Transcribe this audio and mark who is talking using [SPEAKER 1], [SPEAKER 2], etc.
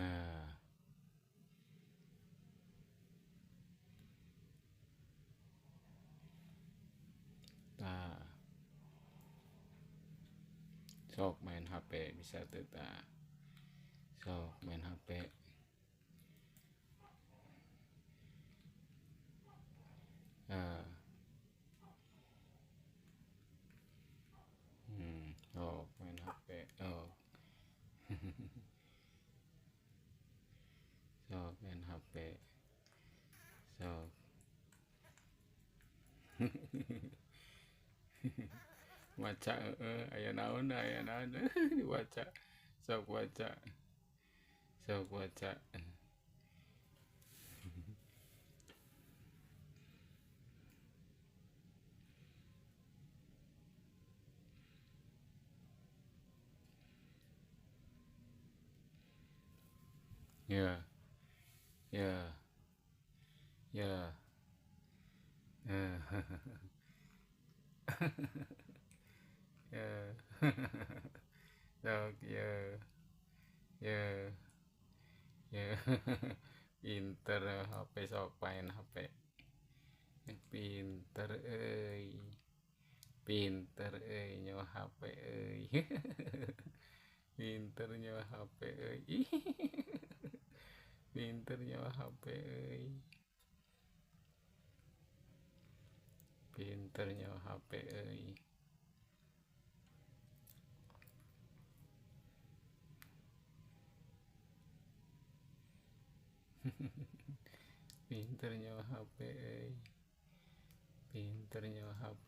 [SPEAKER 1] Nah, nah, sok main HP bisa tuh ta. Sok main HP. Nah, sok main HP. Oh, sok main HP. Sok. Waca aya naon diwaca. Sok waca. Sok waca. Ya, ya, ya. Eh, ya. Sok ya, ya, ya. Pinter HP sok main HP. Pinter pinter nyawa HP pinter nyawa HP pinter nyawa HP pinter nyawa HP pinter nyawa HP pinter nyawa HP